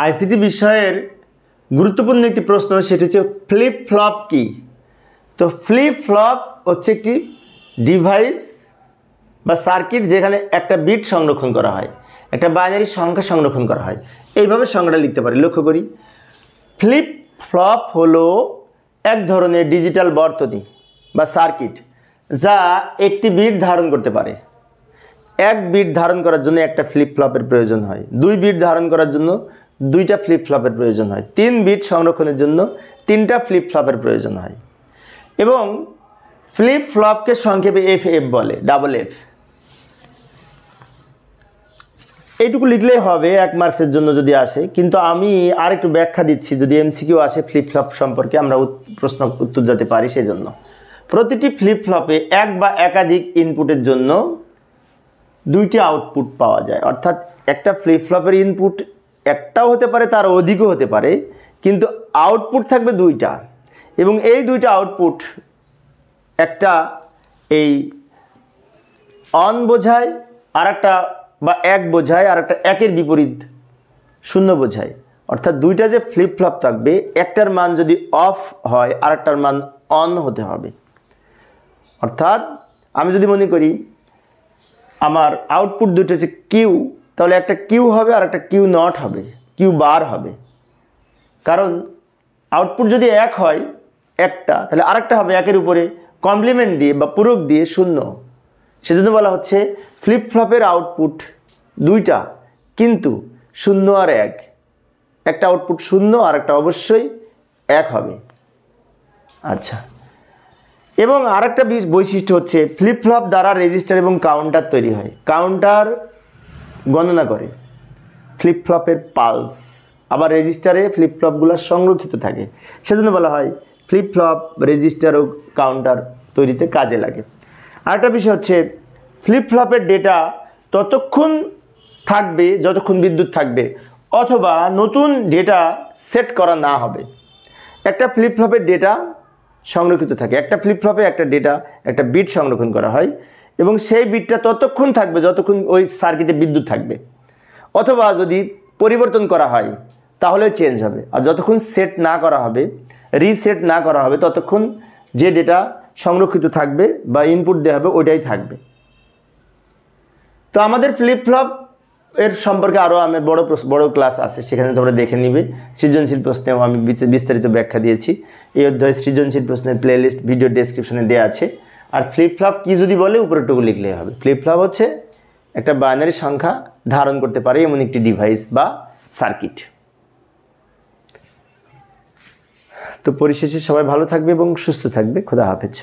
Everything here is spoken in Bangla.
আইসিটি বিষয়ের গুরুত্বপূর্ণ একটি প্রশ্ন, সেটি হচ্ছে ফ্লিপ ফ্লপ কি। তো ফ্লিপ ফ্লপ হচ্ছে একটি ডিভাইস বা সার্কিট যেখানে একটা বিট সংরক্ষণ করা হয়, একটা বাইনারি সংখ্যা সংরক্ষণ করা হয়। এইভাবে সংখ্যাটা লিখতে পারি। লক্ষ্য করি, ফ্লিপ ফ্লপ হলো এক ধরনের ডিজিটাল বর্তনী বা সার্কিট যা একটি বিট ধারণ করতে পারে। এক বিট ধারণ করার জন্য একটা ফ্লিপ ফ্লপের প্রয়োজন হয়, 2 বিট ধারণ করার জন্য 2টা ফ্লিপ ফ্লপের প্রয়োজন হয়, 3 বিট সংরক্ষণের জন্য 3টা ফ্লিপ ফ্লপের প্রয়োজন হয়। এবং ফ্লিপ ফ্লপকে সংক্ষেপে FF বলে, ডাবল F। এইটুকু লিখলেই হবে 1 মার্কসের জন্য যদি আসে, কিন্তু আমি আর একটু ব্যাখ্যা দিচ্ছি যদি MCQ আসে ফ্লিপ ফ্লপ সম্পর্কে আমরা প্রশ্ন উত্তর দিতে পারি। সেই জন্য প্রতিটি ফ্লিপ ফ্লপে এক বা একাধিক ইনপুটের জন্য 2টি আউটপুট পাওয়া যায়। অর্থাৎ একটা ফ্লিপ ফ্লপের ইনপুট একটাও হতে পারে, তার অধিকও হতে পারে, কিন্তু আউটপুট থাকবে 2টা। এবং এই 2টা আউটপুট একটা এই অন বোঝায়, আর একটা বা 1 বোঝায়, আর একটা 1-এর বিপরীত 0 বোঝায়। অর্থাৎ 2টা যে ফ্লিপ ফ্লপ থাকবে, একটার মান যদি অফ হয় আর একটার মান অন হতে হবে। অর্থাৎ আমি যদি মনে করি আমার আউটপুট 2টা হচ্ছে কিউ, তাহলে একটা কিউ হবে আর একটা কিউ নট হবে, কিউ বার হবে। কারণ আউটপুট যদি 1 হয় একটা, তাহলে আরেকটা হবে 1-এর উপরে কমপ্লিমেন্ট দিয়ে বা পূরক দিয়ে 0। সেজন্য বলা হচ্ছে ফ্লিপ ফ্লপের আউটপুট 2টা, কিন্তু 0 আর 1। একটা আউটপুট 0 আর একটা অবশ্যই 1 হবে। আচ্ছা, এবং আরেকটা বৈশিষ্ট্য হচ্ছে ফ্লিপ ফ্লপ দ্বারা রেজিস্টার এবং কাউন্টার তৈরি হয়। কাউন্টার গণনা করে ফ্লিপ ফ্লপের পালস, আবার রেজিস্টারে ফ্লিপ ফ্লপগুলো সংরক্ষিত থাকে। সেজন্য বলা হয় ফ্লিপ ফ্লপ রেজিস্টার ও কাউন্টার তৈরিতে কাজে লাগে। আরেকটা বিষয় হচ্ছে ফ্লিপ ফ্লপের ডেটা ততক্ষণ থাকবে যতক্ষণ বিদ্যুৎ থাকবে, অথবা নতুন ডেটা সেট করা না হবে। একটা ফ্লিপ ফ্লপের ডেটা সংরক্ষিত থাকে, একটা ফ্লিপ ফ্লপে একটা ডেটা, একটা বিট সংরক্ষণ করা হয়, এবং সেই বিটটা ততক্ষণ থাকবে যতক্ষণ ওই সার্কিটে বিদ্যুৎ থাকবে। অথবা যদি পরিবর্তন করা হয় তাহলে চেঞ্জ হবে। আর যতক্ষণ সেট না করা হবে, রিসেট না করা হবে, ততক্ষণ যে ডেটা সংরক্ষিত থাকবে বা ইনপুট দেওয়া হবে ওইটাই থাকবে। তো আমাদের ফ্লিপ ফ্লপ এর সম্পর্কে আরও আমার বড় ক্লাস আছে, সেখানে তোমরা দেখে নিবে। সৃজনশীল প্রশ্নেও আমি বিস্তারিত ব্যাখ্যা দিয়েছি। এই অধ্যায়ে সৃজনশীল প্রশ্নের প্লেলিস্ট ভিডিও ডেসক্রিপশনে দেওয়া আছে। আর ফ্লিপ ফ্লপ কী যদি বলে উপরেরটুকু লিখলেই হবে। ফ্লিপ ফ্লপ হচ্ছে একটা বাইনারি সংখ্যা ধারণ করতে পারে এমন একটি ডিভাইস বা সার্কিট। তো পরিশেষে সবাই ভালো থাকবে এবং সুস্থ থাকবে। খোদা হাফেজ।